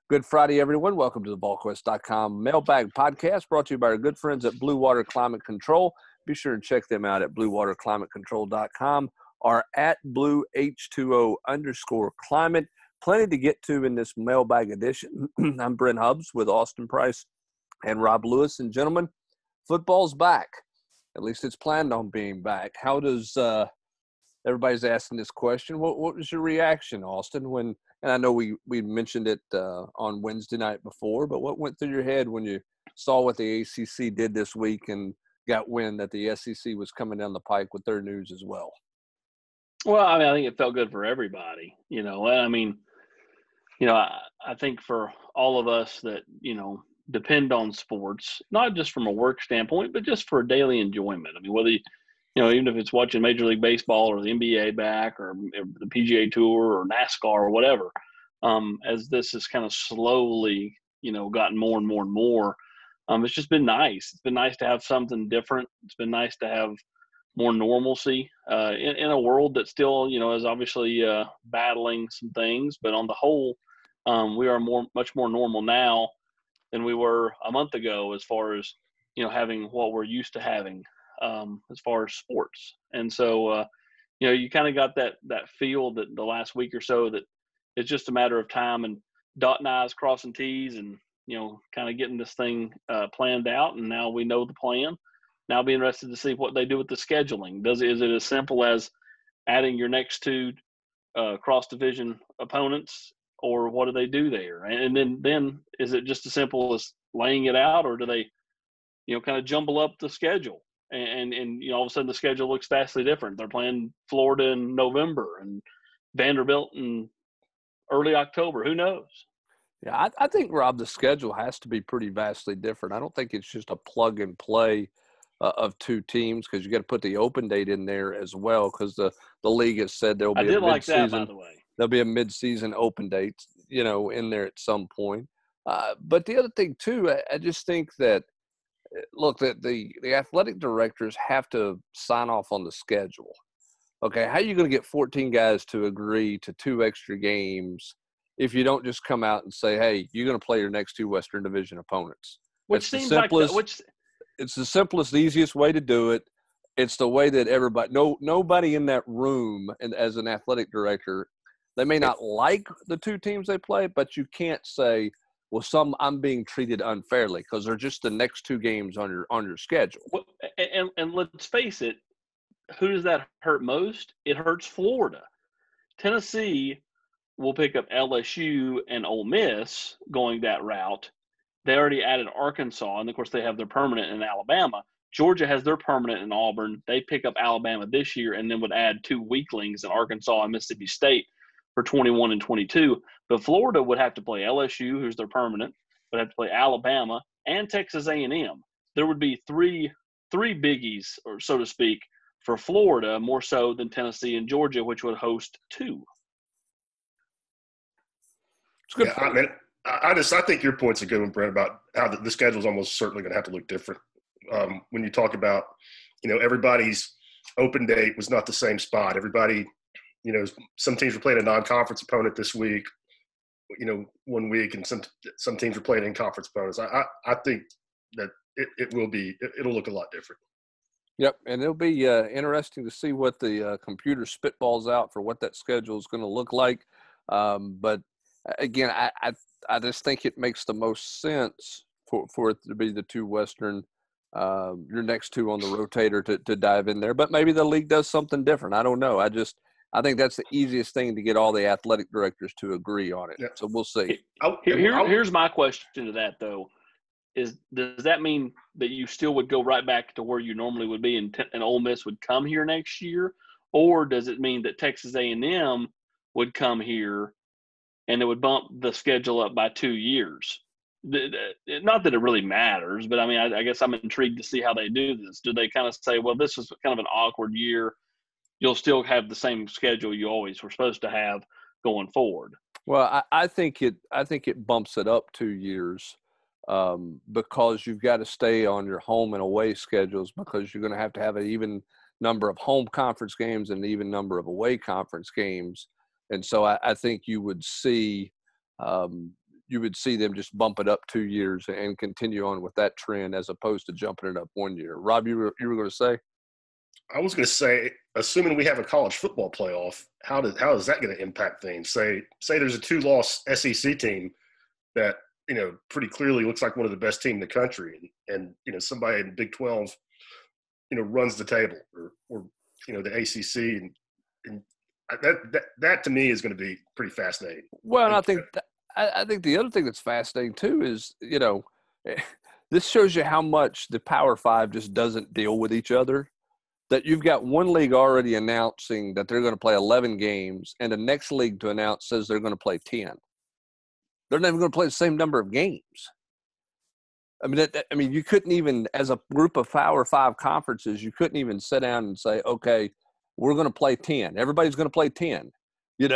Good Friday, everyone. Welcome to the Volquest.com mailbag podcast brought to you by our good friends at Bluewater Climate Control. Be sure and check them out at bluewaterclimatecontrol.com or at blueh2o_climate. Plenty to get to in this mailbag edition. I'm Brent Hubbs with Austin Price and Rob Lewis. And gentlemen, football's back. At least it's planned on being back. How does everybody's asking this question? What was your reaction, Austin, when – and I know we mentioned it on Wednesday night before, but what went through your head when you saw what the ACC did this week and got wind that the SEC was coming down the pike with their news as well? Well, I think it felt good for everybody, I think for all of us that, depend on sports, not just from a work standpoint, but just for daily enjoyment. I mean, whether even if it's watching Major League Baseball or the NBA back or the PGA Tour or NASCAR or whatever, as this has kind of slowly, gotten more and more and more, it's just been nice. It's been nice to have something different. It's been nice to have more normalcy in a world that still, is obviously battling some things. But on the whole, we are much more normal now than we were a month ago as far as, having what we're used to having. As far as sports. And so, you kind of got that feel that the last week or so that it's just a matter of time and dotting I's, crossing T's and, kind of getting this thing planned out. And now we know the plan. Now I'll be interested to see what they do with the scheduling. Is it as simple as adding your next two cross-division opponents, or what do they do there? And then is it just as simple as laying it out, or do they, kind of jumble up the schedule? And all of a sudden the schedule looks vastly different. They're playing Florida in November and Vanderbilt in early October. Who knows? Yeah, I think, Rob, the schedule has to be pretty vastly different. I don't think it's just a plug and play of two teams, because you got to put the open date in there as well, because the league has said there will be I did like that, by the way. There'll be a mid-season open date, in there at some point. But the other thing, too, I just think that, look, the athletic directors have to sign off on the schedule. Okay, how are you going to get 14 guys to agree to 2 extra games if you don't just come out and say, hey, you're going to play your next 2 Western Division opponents? It's the simplest, easiest way to do it. It's the way that nobody in that room, and as an athletic director, they may not like the 2 teams they play, but you can't say, well, I'm being treated unfairly because they're just the next 2 games on your schedule. Well, and let's face it, who does that hurt most? It hurts Florida. Tennessee will pick up LSU and Ole Miss going that route. They already added Arkansas, and of course they have their permanent in Alabama. Georgia has their permanent in Auburn. They pick up Alabama this year and then would add 2 weaklings in Arkansas and Mississippi State for 21 and 22. But Florida would have to play LSU, who's their permanent, would have to play Alabama and Texas A&M. There would be three biggies, or so to speak, for Florida, more so than Tennessee and Georgia, which would host 2. It's good. Yeah, I think your point's a good one, Brent, about how the schedule is almost certainly going to have to look different. When you talk about, everybody's open date was not the same spot. Everybody, some teams were playing a non-conference opponent this week, one week, and some teams were playing in-conference opponents. I think that it'll look a lot different. Yep, and it'll be interesting to see what the computer spitballs out for what that schedule is going to look like. But again, I just think it makes the most sense for it to be the 2 Western, your next 2 on the rotator to dive in there. But maybe the league does something different. I don't know. I think that's the easiest thing to get all the athletic directors to agree on it. Yeah. So we'll see. Here's my question to that, though. Does that mean that you still would go right back to where you normally would be and Ole Miss would come here next year? Or does it mean that Texas A&M would come here and it would bump the schedule up by 2 years? Not that it really matters, but I guess I'm intrigued to see how they do this. Do they kind of say, well, this is kind of an awkward year, you'll still have the same schedule you always were supposed to have going forward? Well, I think it bumps it up 2 years. Because you've got to stay on your home and away schedules, because you're going to have an even number of home conference games and an even number of away conference games. And so I think you would see you would see them just bump it up 2 years and continue on with that trend as opposed to jumping it up 1 year. Rob, you were going to say? I was going to say, assuming we have a college football playoff, how is that going to impact things? Say there's a 2-loss SEC team that, pretty clearly looks like one of the best teams in the country, and somebody in Big 12, runs the table, or the ACC, and that to me is going to be pretty fascinating. Well, and I think the other thing that's fascinating too is, this shows you how much the Power Five just doesn't deal with each other. That you've got one league already announcing that they're going to play 11 games, and the next league to announce says they're going to play 10. They're not even going to play the same number of games. I mean, you couldn't even, as a group of Power Five conferences, you couldn't even sit down and say, okay, we're going to play 10. Everybody's going to play 10. You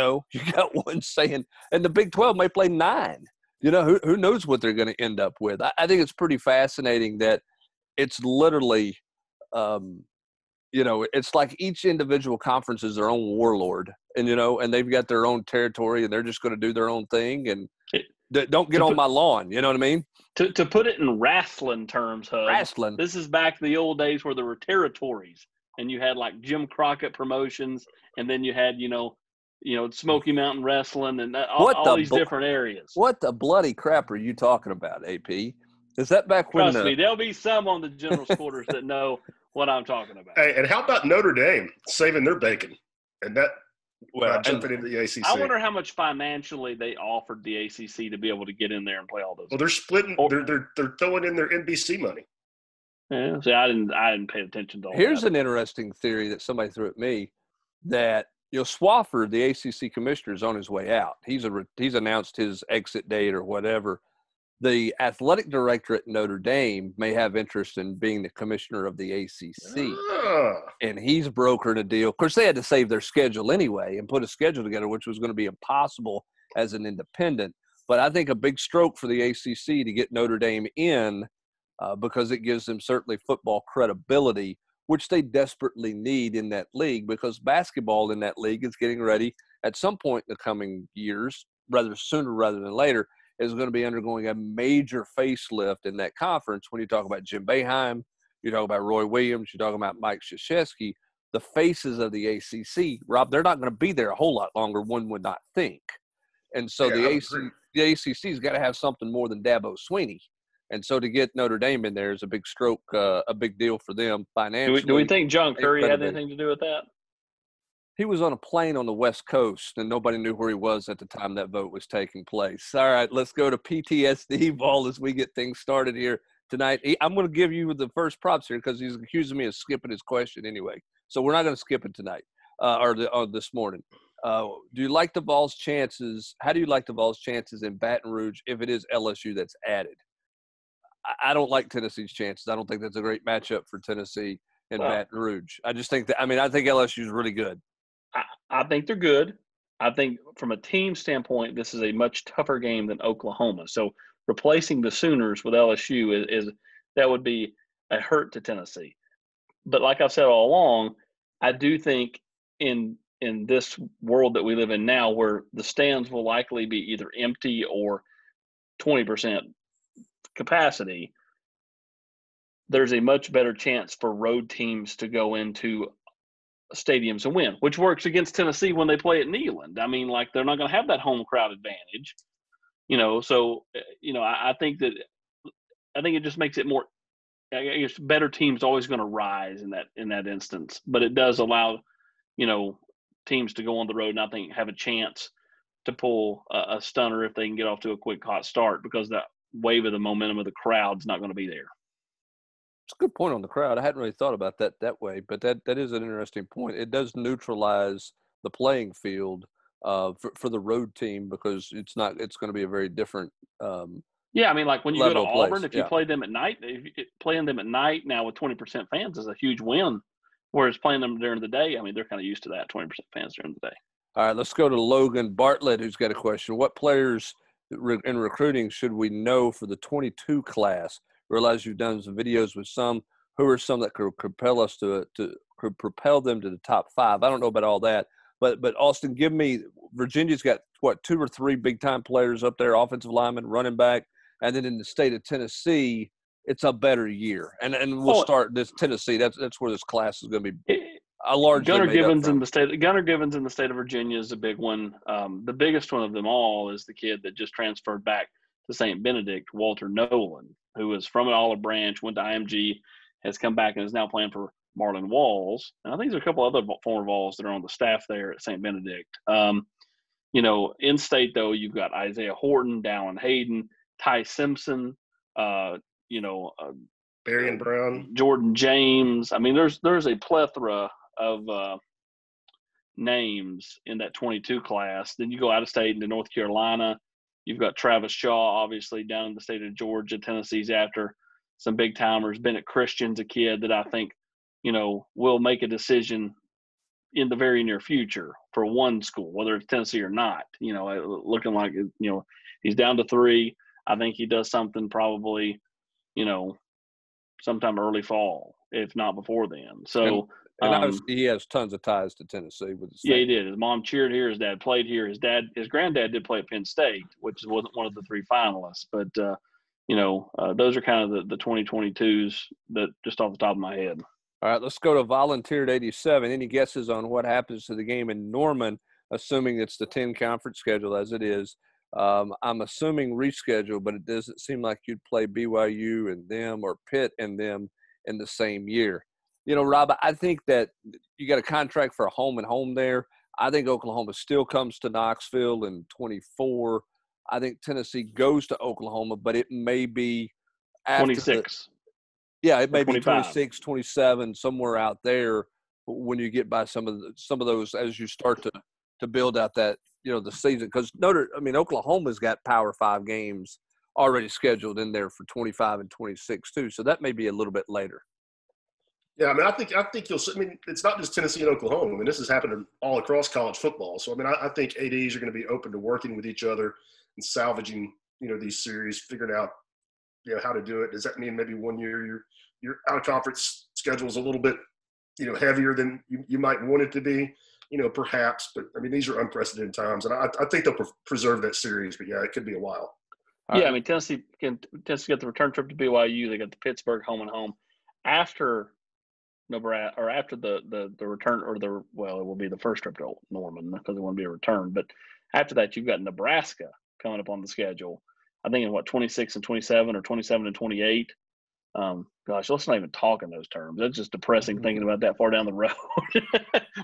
got one saying, and the Big 12 may play 9. Who knows what they're going to end up with. I think it's pretty fascinating that it's literally it's like each individual conference is their own warlord, and they've got their own territory, and they're just going to do their own thing, and don't get on my lawn. You know what I mean? To put it in wrestling terms, wrestling. This is back to the old days where there were territories, and you had like Jim Crockett Promotions, and then you had Smoky Mountain Wrestling, and all these different areas. What the bloody crap are you talking about, AP? Is that back when? Trust me, there'll be some on the general's quarters that know what I'm talking about. Hey, and how about Notre Dame saving their bacon and that jumping into the ACC? I wonder how much financially they offered the ACC to be able to get in there and play all those. Well, they're splitting. They're throwing in their NBC money. Yeah, see, I didn't pay attention to all Here's that. an interesting theory that somebody threw at me that Swafford, the ACC commissioner, is on his way out. He's announced his exit date or whatever. The athletic director at Notre Dame may have interest in being the commissioner of the ACC. And he's brokering a deal. Of course, they had to save their schedule anyway and put a schedule together, which was going to be impossible as an independent. But I think a big stroke for the ACC to get Notre Dame in because it gives them certainly football credibility, which they desperately need in that league because basketball in that league is getting ready at some point in the coming years, rather sooner rather than later, is going to be undergoing a major facelift in that conference. When you talk about Jim Boeheim, you talk about Roy Williams, you talk about Mike Krzyzewski, the faces of the ACC, Rob, they're not going to be there a whole lot longer, one would not think. And so the ACC's got to have something more than Dabo Swinney. And so to get Notre Dame in there is a big stroke, a big deal for them financially. Do we think John Curry had anything to do with that? He was on a plane on the West Coast, and nobody knew where he was at the time that vote was taking place. All right, let's go to PTSD ball as we get things started here tonight. I'm going to give you the first props here because he's accusing me of skipping his question anyway. So we're not going to skip it tonight or this morning. Do you like the Vols' chances? How do you like the Vols' chances in Baton Rouge if it is LSU that's added? I don't like Tennessee's chances. I don't think that's a great matchup for Tennessee and Baton Rouge. I just think I think LSU is really good. I think they're good. I think from a team standpoint, this is a much tougher game than Oklahoma. So replacing the Sooners with LSU is that would be a hurt to Tennessee. But like I've said all along, I do think in this world that we live in now, where the stands will likely be either empty or 20% capacity, there's a much better chance for road teams to go into stadiums and win, which works against Tennessee when they play at Neyland. I mean, like, they're not going to have that home crowd advantage, So, I think it just makes it more. I guess better teams always going to rise in that instance, but it does allow, teams to go on the road and I think have a chance to pull a stunner if they can get off to a quick hot start because that wave of the momentum of the crowd's not going to be there. It's a good point on the crowd. I hadn't really thought about that way, but that is an interesting point. It does neutralize the playing field for the road team because it's going to be a very different. Yeah, I mean, like when you go to Auburn, place. If you play them at night, playing them at night now with 20% fans is a huge win. Whereas playing them during the day, I mean, they're kind of used to that 20% fans during the day. All right, let's go to Logan Bartlett, who's got a question. What players in recruiting should we know for the 22 class? Realize you've done some videos with some. Who are some that could propel us could propel them to the top 5? I don't know about all that, But Austin, give me Virginia's got what 2 or 3 big time players up there, offensive lineman, running back, and then in the state of Tennessee, it's a better year. And we'll start this Tennessee. That's where this class is going to be a largely Gunnar made Givens up from. Gunnar Givens in the state of Virginia is a big one. The biggest one of them all is the kid that just transferred back to St. Benedict, Walter Nolan, who was from an Olive Branch, went to IMG, has come back and is now playing for Marlin Walls. And I think there's a couple other former Vols that are on the staff there at St. Benedict. In state, though, you've got Isaiah Horton, Dallin Hayden, Ty Simpson, Barian Brown, Jordan James. I mean, there's a plethora of names in that 22 class. Then you go out of state into North Carolina. You've got Travis Shaw, obviously, down in the state of Georgia. Tennessee's after some big timers. Bennett Christian's a kid that I think, will make a decision in the very near future for one school, whether it's Tennessee or not. Looking like, he's down to 3. I think he does something probably, sometime early fall, if not before then. So, and obviously he has tons of ties to Tennessee with his yeah, he did. His mom cheered here. His dad played here. His granddad did play at Penn State, which wasn't one of the 3 finalists. But, those are kind of the 2022s that just off the top of my head. All right, let's go to Volunteered 87. Any guesses on what happens to the game in Norman, assuming it's the 10 conference schedule as it is? I'm assuming reschedule, but it doesn't seem like you'd play BYU and them or Pitt and them in the same year. Rob, I think that you got a contract for a home and home there. I think Oklahoma still comes to Knoxville in 24. I think Tennessee goes to Oklahoma, but it may be after 26. It may be 25. 26, 27, somewhere out there when you get by some of those as you start to build out that, the season. Because Oklahoma's got Power 5 games already scheduled in there for 25 and 26 too. So that may be a little bit later. Yeah, I think you'll – it's not just Tennessee and Oklahoma. This has happened all across college football. So, I think ADs are going to be open to working with each other and salvaging, these series, figuring out, how to do it. Does that mean maybe one year your out-of-conference schedule is a little bit, heavier than you might want it to be? Perhaps. But, these are unprecedented times. And I think they'll preserve that series. But, yeah, it could be a while. Tennessee got the return trip to BYU. They got the Pittsburgh home and home. After Nebraska, or after the return, or it will be the first trip to Norman because it won't be a return. But after that, you've got Nebraska coming up on the schedule. I think in 26 and 27 or 27 and 28. Gosh, let's not even talk in those terms. That's just depressing thinking about that far down the road.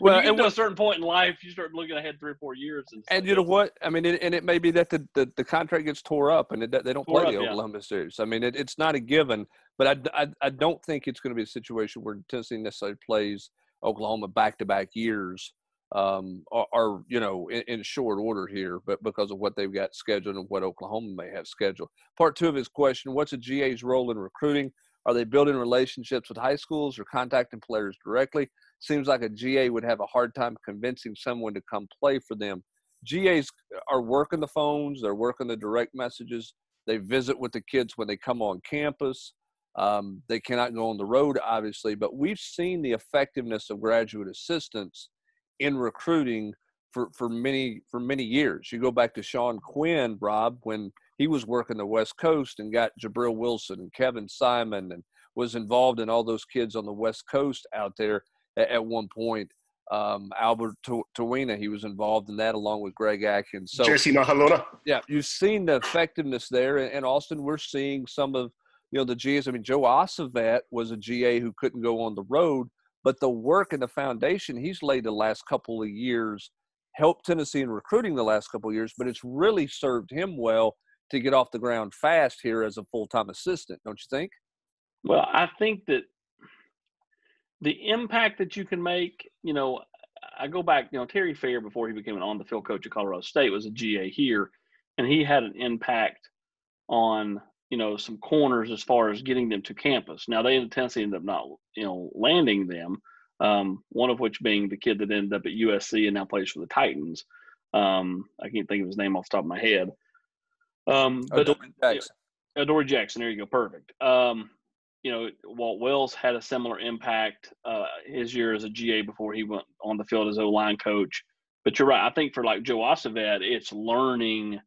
When you get to a certain point in life, you start looking ahead 3 or 4 years. And you know what? And it may be that the contract gets tore up and they don't play the Oklahoma series. It's not a given, but I don't think it's going to be a situation where Tennessee necessarily plays Oklahoma back-to-back years or in short order here, but because of what they've got scheduled and what Oklahoma may have scheduled. Part 2 of his question, what's a GA's role in recruiting? Are they building relationships with high schools or contacting players directly? Seems like a GA would have a hard time convincing someone to come play for them. GAs are working the phones. They're working the direct messages. They visit with the kids when they come on campus. They cannot go on the road, obviously, but we've seen the effectiveness of graduate assistants in recruiting for many years. You go back to Sean Quinn, Rob, when he was working the West Coast and got Jabril Wilson and Kevin Simon and was involved in all those kids on the West Coast out there at one point. Albert Tawina, he was involved in that along with Greg Atkins. So, Jesse Mahalona. Yeah, you've seen the effectiveness there. And Austin, we're seeing some of the GAs. Joe Ossavet was a GA who couldn't go on the road, but the work and the foundation he's laid the last couple of years helped Tennessee in recruiting the last couple of years, but it's really served him well to get off the ground fast here as a full-time assistant, don't you think? Well, I think that the impact that you can make, I go back, Terry Fair, before he became an on-the-field coach at Colorado State, was a GA here, and he had an impact on, some corners as far as getting them to campus. Now, Tennessee ended up not, landing them, one of which being the kid that ended up at USC and now plays for the Titans. I can't think of his name off the top of my head. Adoree Jackson. Adoree Jackson, there you go, perfect. Walt Wells had a similar impact his year as a GA before he went on the field as O-line coach. But you're right. I think for like Joe Acevet, it's learning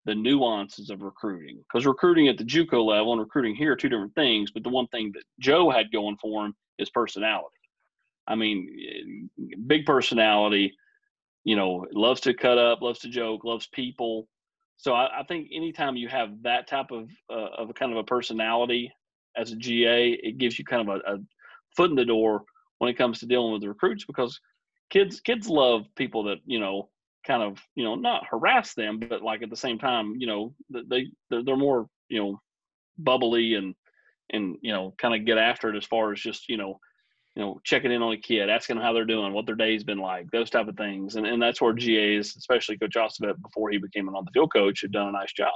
the nuances of recruiting, because recruiting at the JUCO level and recruiting here are two different things. But the one thing that Joe had going for him is personality. I mean, big personality, loves to cut up, loves to joke, loves people. So I think anytime you have that type of a kind of a personality as a GA, it gives you kind of a foot in the door when it comes to dealing with the recruits, because kids love people that, kind of, not harass them, but like at the same time, they're more, bubbly and kind of get after it as far as just, checking in on a kid, asking them how they're doing, what their day's been like, those type of things. And that's where GAs, especially Coach Ostafet, before he became an on-the-field coach, had done a nice job.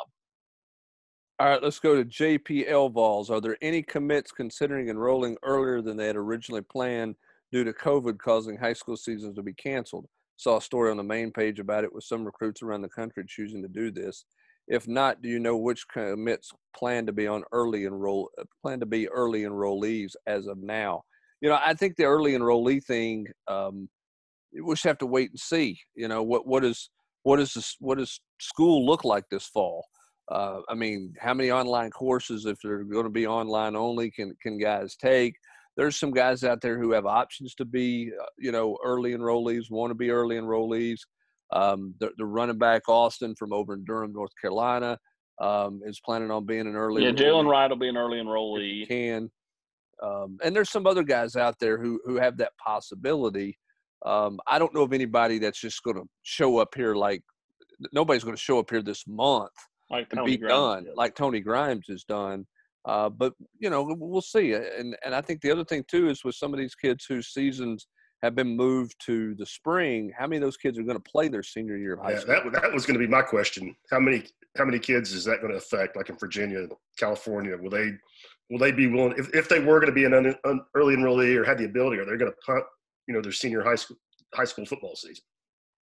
All right, let's go to JPL Vols. Are there any commits considering enrolling earlier than they had originally planned due to COVID causing high school seasons to be canceled? Saw a story on the main page about it with some recruits around the country choosing to do this. If not, do you know which commits plan to be early enrollees as of now? I think the early enrollee thing, we'll just have to wait and see. What does school look like this fall? I mean, how many online courses, if they're going to be online only, can guys take? There's some guys out there who have options to be, early enrollees, want to be early enrollees. The running back Austin from over in Durham, North Carolina, is planning on being an early. Yeah, Jalen Wright will be an early enrollee. And there's some other guys out there who have that possibility. I don't know of anybody that's just going to show up here nobody's going to show up here this month like and Tony be Grimes done did. like Tony Grimes has done. But we'll see. And I think the other thing too is with some of these kids whose seasons have been moved to the spring, how many of those kids are going to play their senior year of high school? That was going to be my question. How many kids is that going to affect? Like in Virginia, California, will they be willing, if they were going to be an early enrollee or had the ability, are they going to punt, their senior high school football season?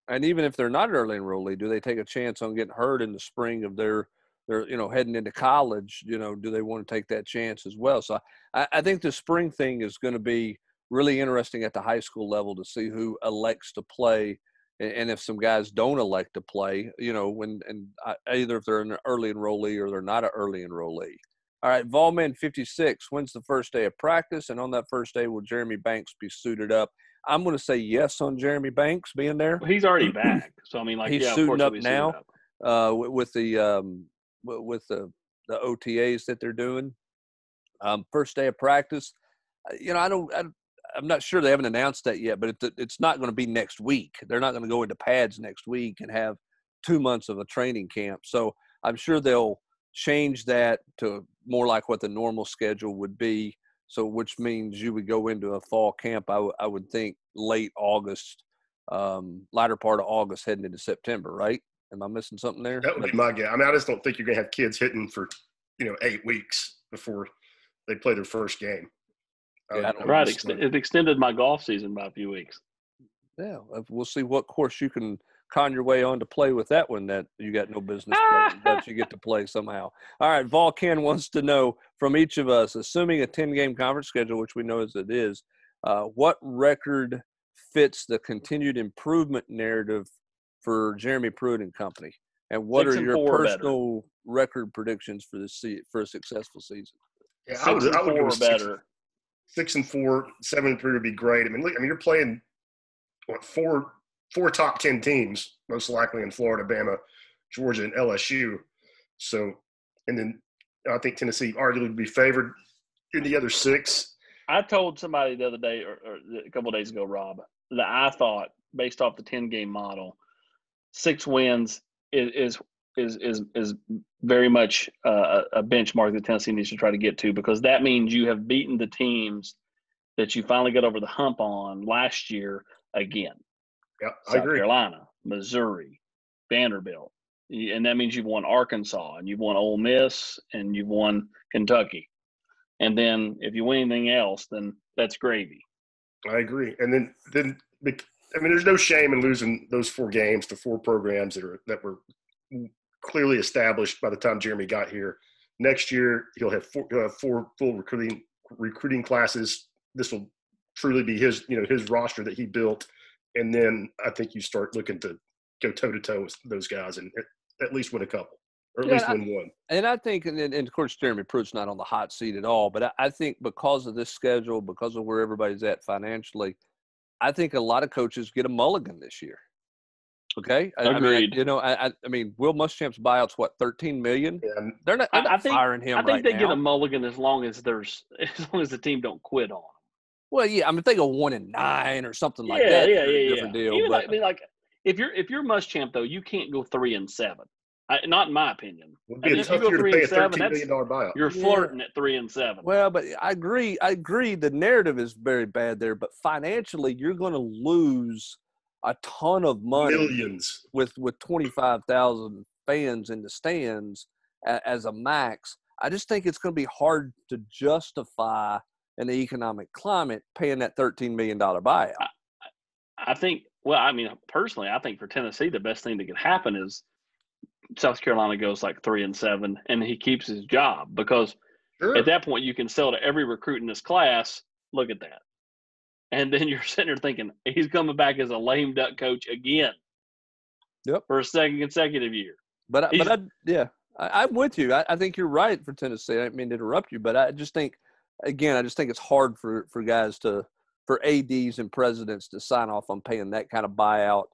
And even if they're not an early enrollee, do they take a chance on getting hurt in the spring of their heading into college? Do they want to take that chance as well? So I think the spring thing is going to be really interesting at the high school level to see who elects to play, and if some guys don't elect to play, either if they're an early enrollee or they're not an early enrollee. All right, Volman 56, when's the first day of practice? And on that first day, will Jeremy Banks be suited up? I'm going to say yes on Jeremy Banks being there. Well, he's already back. So, I mean, he's suiting up now with the OTAs that they're doing. First day of practice, I'm not sure, they haven't announced that yet, but it's not going to be next week. They're not going to go into pads next week and have 2 months of a training camp. So I'm sure they'll change that to more like what the normal schedule would be. So which means you would go into a fall camp, I would think late August, latter part of August heading into September, right? Am I missing something there? That would be my guess. I mean, I just don't think you're going to have kids hitting for, 8 weeks before they play their first game. Right. It extended my golf season by a few weeks. Yeah. We'll see what course you can con your way on to play with that one that you got no business playing, but you get to play somehow. All right. Volcan wants to know from each of us, assuming a 10-game conference schedule, which we know as it is, what record fits the continued improvement narrative for Jeremy Pruitt and company? And what are your personal record predictions for a successful season? Yeah, 6-4 or better. 6-4, 7-3 would be great. I mean, you're playing four top 10 teams, most likely in Florida, Bama, Georgia, and LSU. So, and then I think Tennessee arguably would be favored in the other 6. I told somebody the other day, or a couple of days ago, Rob, that I thought, based off the 10-game model, 6 wins is very much a benchmark that Tennessee needs to try to get to, because that means you have beaten the teams that you finally got over the hump on last year again. Yeah, South Carolina, Missouri, Vanderbilt. And that means you've won Arkansas, and you've won Ole Miss, and you've won Kentucky. And then if you win anything else, then that's gravy. I agree. And then I mean, there's no shame in losing those 4 games to 4 programs that were clearly established by the time Jeremy got here. Next year, he'll have 4 full recruiting classes. This will truly be his roster that he built, And then I think you start looking to go toe-to-toe with those guys and at least win a couple, or at least win one. And I think, and of course, Jeremy Pruitt's not on the hot seat at all, but I think because of this schedule, because of where everybody's at financially, I think a lot of coaches get a mulligan this year. Okay, Agreed. I mean, Will Muschamp's buyout's what, $13 million? Yeah, They're not firing him. I think they now. get a mulligan as long as the team don't quit on them. Well, yeah, I mean, if they go 1-9 or something like that, different deal. Even but if you're Muschamp though, you can't go 3-7. Not in my opinion. Would be a tough year to pay a $13 million buyout. You're flirting at 3-7. Well, but I agree. The narrative is very bad there, but financially, you're going to lose a ton of money, millions, with 25,000 fans in the stands as a max. I just think it's going to be hard to justify in the economic climate paying that $13 million buyout. I think. Well, I mean, personally, I think for Tennessee, the best thing that could happen is South Carolina goes like 3-7, and he keeps his job, because at that point you can sell to every recruit in this class. Look at that. And then you're sitting there thinking he's coming back as a lame duck coach again. Yep. For a second consecutive year. I'm with you. I think you're right for Tennessee. I didn't mean to interrupt you, but I just think it's hard for guys for ADs and presidents to sign off on paying that kind of buyout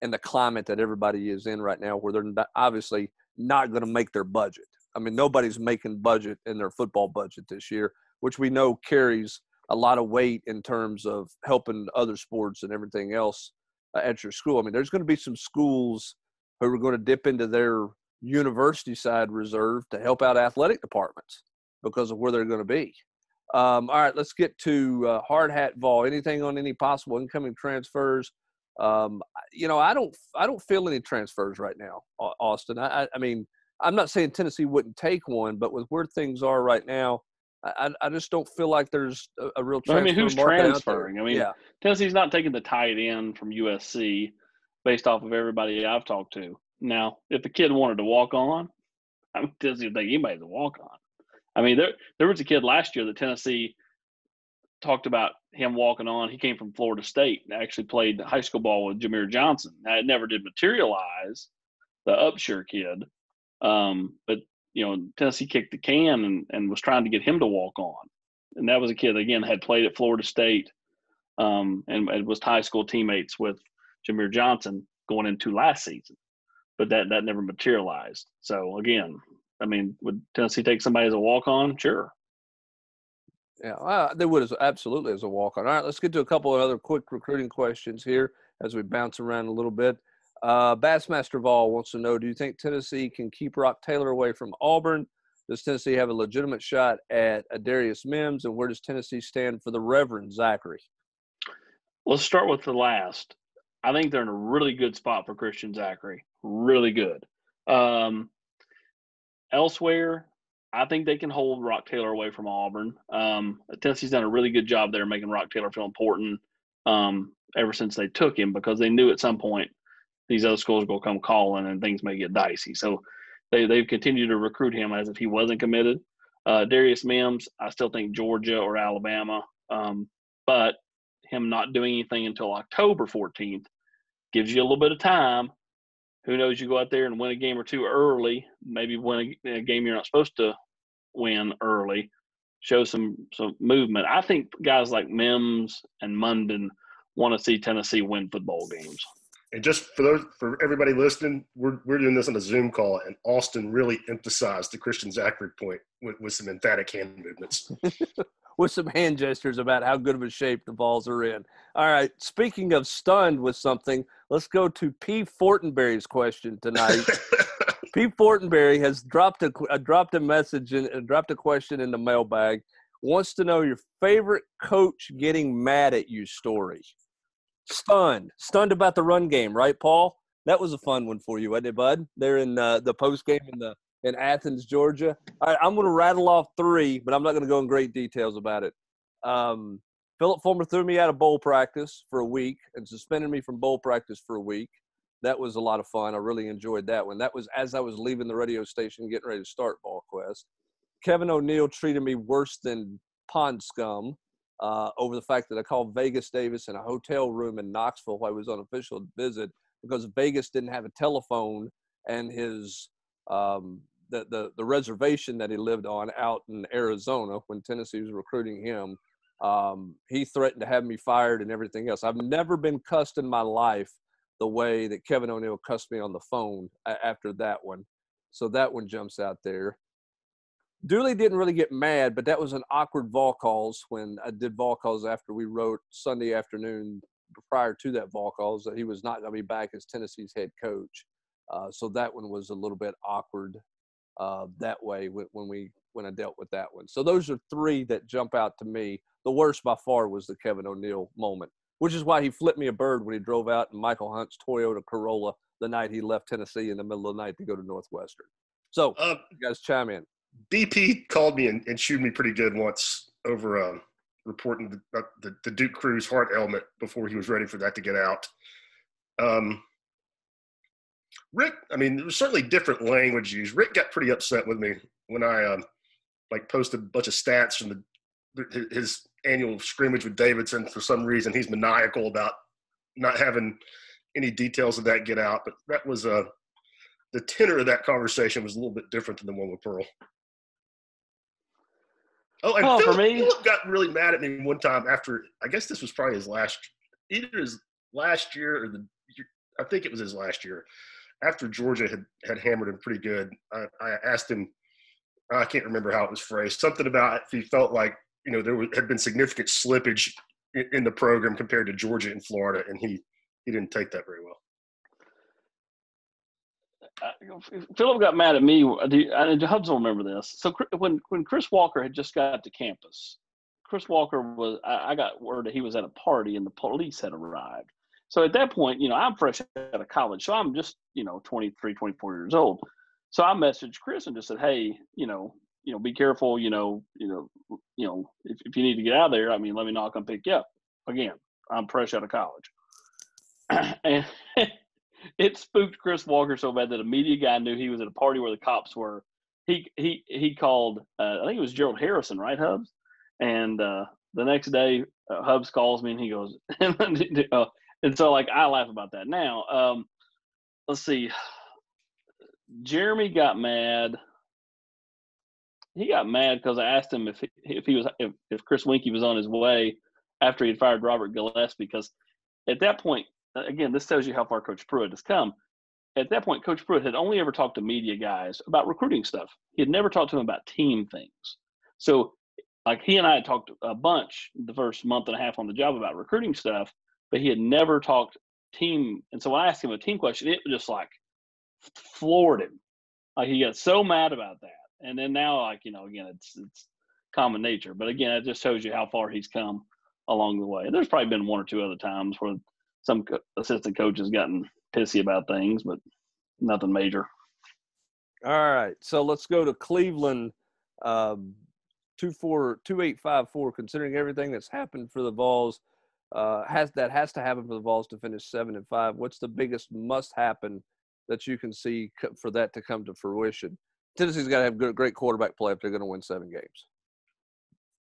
in the climate that everybody is in right now, where they're obviously not going to make their budget. I mean, nobody's making budget in their football budget this year, which we know carries a lot of weight in terms of helping other sports and everything else at your school. I mean, there's going to be some schools who are going to dip into their university side reserve to help out athletic departments because of where they're going to be. All right, let's get to Hard Hat Vol. Anything on any possible incoming transfers? I don't feel any transfers right now, Austin. I mean, I'm not saying Tennessee wouldn't take one, but with where things are right now, I just don't feel like there's a real transfer. I mean, who's transferring? I mean, yeah. Tennessee's not taking the tight end from USC based off of everybody I've talked to. Now, if the kid wanted to walk on, I mean, Tennessee would take anybody to walk on. I mean, there was a kid last year that Tennessee talked about him walking on. He came from Florida State and actually played high school ball with Jameer Johnson. Now, it never did materialize, the Upshur kid. But, Tennessee kicked the can and was trying to get him to walk on. And that was a kid, again, had played at Florida State and was high school teammates with Jameer Johnson going into last season. But that never materialized. So, again, I mean, would Tennessee take somebody as a walk-on? Sure. Yeah, they would absolutely as a walk-on. All right, let's get to a couple of other quick recruiting questions here as we bounce around a little bit. Bassmaster Vol wants to know, do you think Tennessee can keep Rock Taylor away from Auburn? Does Tennessee have a legitimate shot at Adarius Mims? And where does Tennessee stand for the Reverend Zachary? Let's start with the last. I think they're in a really good spot for Christian Zachary. Really good. Elsewhere, I think they can hold Rock Taylor away from Auburn. Tennessee's done a really good job there making Rock Taylor feel important ever since they took him, because they knew at some point these other schools will come calling and things may get dicey. So they've continued to recruit him as if he wasn't committed. Darius Mims, I still think Georgia or Alabama. But him not doing anything until October 14th gives you a little bit of time. Who knows, you go out there and win a game or two early, maybe win a game you're not supposed to win early, show some movement. I think guys like Mims and Munden want to see Tennessee win football games. And just for everybody listening, we're doing this on a Zoom call, and Austin really emphasized the Christian Zachary point with some emphatic hand movements. With some hand gestures about how good of a shape the Vols are in. All right, speaking of stunned with something, let's go to P. Fortenberry's question tonight. P. Fortenberry has dropped a message and dropped a question in the mailbag. Wants to know your favorite coach getting mad at you story. Stunned about the run game, right, Paul? That was a fun one for you, wasn't it, bud? They're in the post game in Athens, Georgia. All right, I'm going to rattle off three, but I'm not going to go in great details about it. Philip Fulmer threw me out of bowl practice for a week and suspended me from bowl practice for a week. That was a lot of fun. I really enjoyed that one. That was as I was leaving the radio station getting ready to start Volquest. Kevin O'Neill treated me worse than pond scum. over the fact that I called Vegas Davis in a hotel room in Knoxville while I was on official visit because Vegas didn't have a telephone, and his the reservation that he lived on out in Arizona when Tennessee was recruiting him, he threatened to have me fired and everything else. I've never been cussed in my life the way that Kevin O'Neill cussed me on the phone after that one. So that one jumps out there. Dooley didn't really get mad, but that was an awkward vol calls when I did vol calls after we wrote Sunday afternoon prior to that vol calls that he was not going to be back as Tennessee's head coach. So that one was a little bit awkward that way when I dealt with that one. So those are three that jump out to me. The worst by far was the Kevin O'Neill moment, which is why he flipped me a bird when he drove out in Michael Hunt's Toyota Corolla the night he left Tennessee in the middle of the night to go to Northwestern. So you guys chime in. BP called me and chewed me pretty good once over reporting the Duke Cruz heart ailment before he was ready for that to get out. Rick, I mean, there was certainly different language used. Rick got pretty upset with me when I posted a bunch of stats from his annual scrimmage with Davidson. For some reason, he's maniacal about not having any details of that get out. But that was the tenor of that conversation was a little bit different than the one with Pearl. Oh, and Philip got really mad at me one time after, I guess this was probably either his last year or I think it was his last year. After Georgia had hammered him pretty good, I asked him, I can't remember how it was phrased, something about if he felt like, there had been significant slippage in the program compared to Georgia and Florida, and he didn't take that very well. Philip got mad at me, and Hubs will remember this. So when Chris Walker had just got to campus, Chris Walker I got word that he was at a party and the police had arrived. So at that point, I'm fresh out of college, so I'm just, 23, 24 years old. So I messaged Chris and just said, hey, be careful, if you need to get out of there, let me know, I'll come pick you up. Again, I'm fresh out of college. And it spooked Chris Walker so bad that a media guy knew he was at a party where the cops were. He called, I think it was Gerald Harrison, right, Hubs? And the next day, Hubs calls me and he goes, and so I laugh about that now. Let's see. Jeremy got mad. He got mad because I asked him if Chris Winkie was on his way after he had fired Robert Gillespie, because at that point, again, this tells you how far Coach Pruitt has come. At that point, Coach Pruitt had only ever talked to media guys about recruiting stuff. He had never talked to them about team things. So, he and I had talked a bunch the first month and a half on the job about recruiting stuff, but he had never talked team. And so when I asked him a team question, it just floored him. He got so mad about that. And then now, again, it's common nature. But again, it just shows you how far he's come along the way. There's probably been one or two other times where some assistant coaches gotten pissy about things, but nothing major. All right. So let's go to Cleveland. 2854, considering everything that's happened for the Vols, has to happen for the Vols to finish 7-5. What's the biggest must happen that you can see for that to come to fruition? Tennessee's got to have great quarterback play if they're going to win 7 games.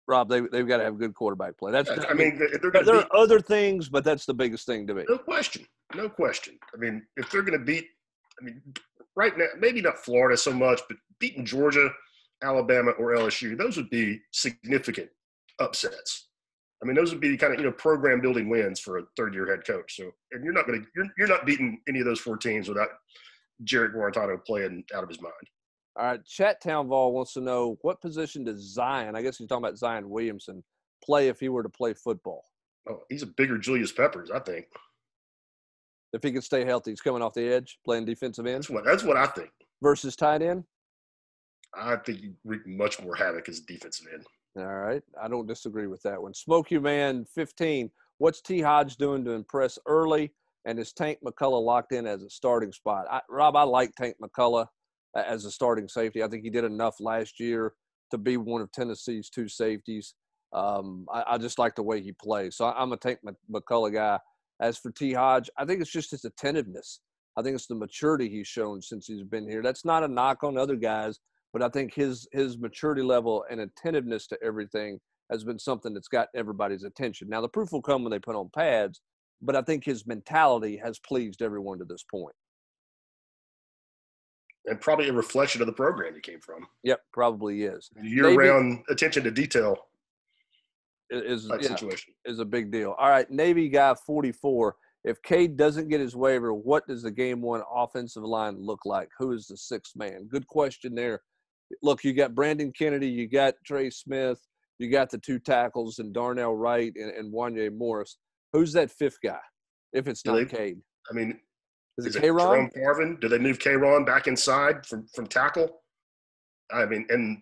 Rob, they've got to have good quarterback play. There are other things, but that's the biggest thing to me. No question. I mean, if they're going to beat, right now, maybe not Florida so much, but beating Georgia, Alabama, or LSU, those would be significant upsets. Those would be kind of program building wins for a third-year head coach. So, and you're not beating any of those 4 teams without Jarrett Guarantano playing out of his mind. All right, Chattown Vol wants to know, what position does Zion, I guess he's talking about Zion Williamson, play if he were to play football? Oh, he's a bigger Julius Peppers, I think. If he could stay healthy, he's coming off the edge, playing defensive end? That's what I think. Versus tight end? I think he'd wreak much more havoc as a defensive end. All right. I don't disagree with that one. Smoke You Man 15. What's T. Hodge doing to impress early? And is Tank McCullough locked in as a starting spot? Rob, I like Tank McCullough as a starting safety. I think he did enough last year to be one of Tennessee's 2 safeties. I just like the way he plays. So I'm a Tank McCullough guy. As for T. Hodge, I think it's just his attentiveness. I think it's the maturity he's shown since he's been here. That's not a knock on other guys, but I think his maturity level and attentiveness to everything has been something that's got everybody's attention. Now, the proof will come when they put on pads, but I think his mentality has pleased everyone to this point. And probably a reflection of the program he came from. Yep, probably is. Year-round attention to detail is situation. Is a big deal. All right, Navy guy 44. If Cade doesn't get his waiver, what does the game one offensive line look like? Who is the sixth man? Good question there. Look, you got Brandon Kennedy, you got Trey Smith, you got the two tackles and Darnell Wright and Wanye Morris. Who's that fifth guy if it's not Cade? I mean, is it Jerome Parvin? Do they move K-Ron back inside from tackle? I mean, and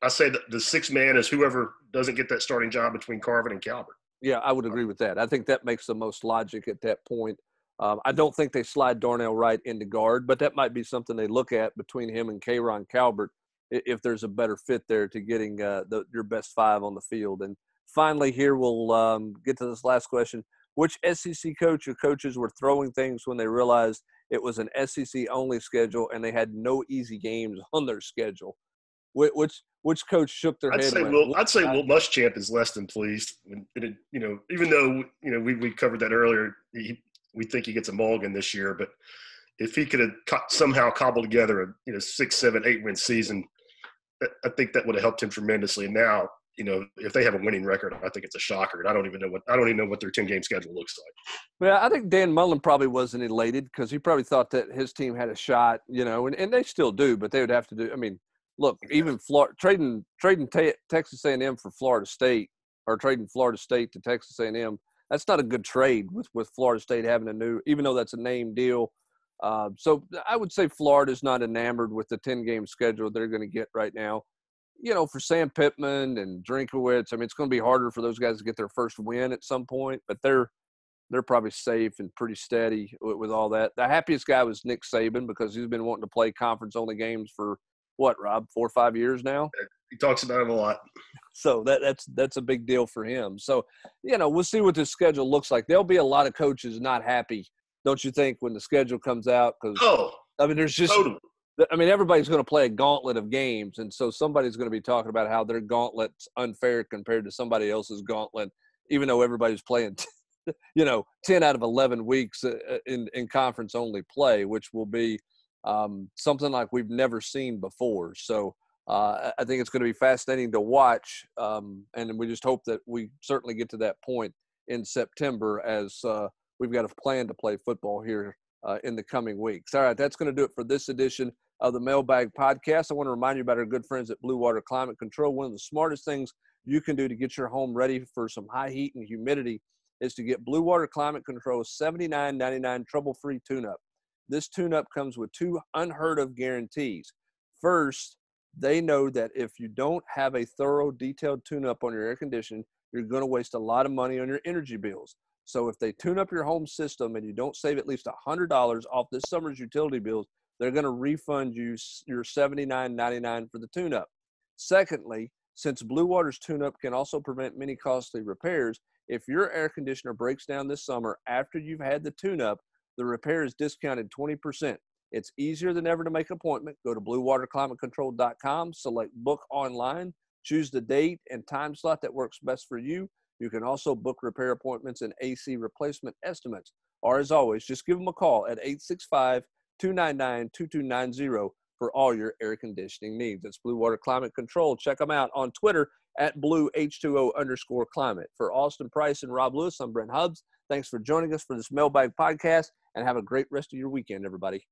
I say that the sixth man is whoever doesn't get that starting job between Carvin and Calvert. Yeah, I would agree with that. I think that makes the most logic at that point. I don't think they slide Darnell Wright into guard, but that might be something they look at between him and K-Ron Calvert if there's a better fit there to getting your best five on the field. And finally here we'll get to this last question. Which SEC coach or coaches were throwing things when they realized it was an SEC-only schedule and they had no easy games on their schedule? Which coach shook their head? I'd say Will Muschamp is less than pleased. Even though we covered that earlier, we think he gets a mulligan this year. But if he could have somehow cobbled together a 6, 7, 8 win season, I think that would have helped him tremendously. And now, if they have a winning record, I think it's a shocker. And I don't even know what their 10-game schedule looks like. Well, I think Dan Mullen probably wasn't elated because he probably thought that his team had a shot, and they still do, but they would have to do. I mean, look, even Florida trading Texas A&M for Florida State, or trading Florida State to Texas A&M, that's not a good trade with Florida State having a new, even though that's a name deal. So I would say Florida's not enamored with the 10-game schedule they're going to get right now. For Sam Pittman and Drinkowitz, I mean, it's going to be harder for those guys to get their first win at some point, but they're probably safe and pretty steady with all that. The happiest guy was Nick Saban because he's been wanting to play conference-only games for what, Rob, 4 or 5 years now? He talks about it a lot. So that's a big deal for him. So, we'll see what this schedule looks like. There'll be a lot of coaches not happy, don't you think, when the schedule comes out? Because there's just totally. Everybody's going to play a gauntlet of games, and so somebody's going to be talking about how their gauntlet's unfair compared to somebody else's gauntlet, even though everybody's playing, 10 out of 11 weeks in conference-only play, which will be something like we've never seen before. So I think it's going to be fascinating to watch, and we just hope that we certainly get to that point in September as we've got a plan to play football here in the coming weeks. All right, that's going to do it for this edition of the Mailbag Podcast. I want to remind you about our good friends at Bluewater Climate Control. One of the smartest things you can do to get your home ready for some high heat and humidity is to get Bluewater Climate Control's $79.99 trouble-free tune-up. This tune-up comes with 2 unheard-of guarantees. First, they know that if you don't have a thorough, detailed tune-up on your air conditioning, you're going to waste a lot of money on your energy bills. So if they tune up your home system and you don't save at least $100 off this summer's utility bills, they're going to refund you your $79.99 for the tune-up. Secondly, since Blue Water's tune-up can also prevent many costly repairs, if your air conditioner breaks down this summer after you've had the tune-up, the repair is discounted 20%. It's easier than ever to make an appointment. Go to BlueWaterClimateControl.com, select Book Online, choose the date and time slot that works best for you. You can also book repair appointments and AC replacement estimates. Or as always, just give them a call at 865-299-2290 for all your air conditioning needs. It's Blue Water Climate Control. Check them out on Twitter at BlueH2O_climate. For Austin Price and Rob Lewis, I'm Brent Hubbs. Thanks for joining us for this Mailbag Podcast, and have a great rest of your weekend, everybody.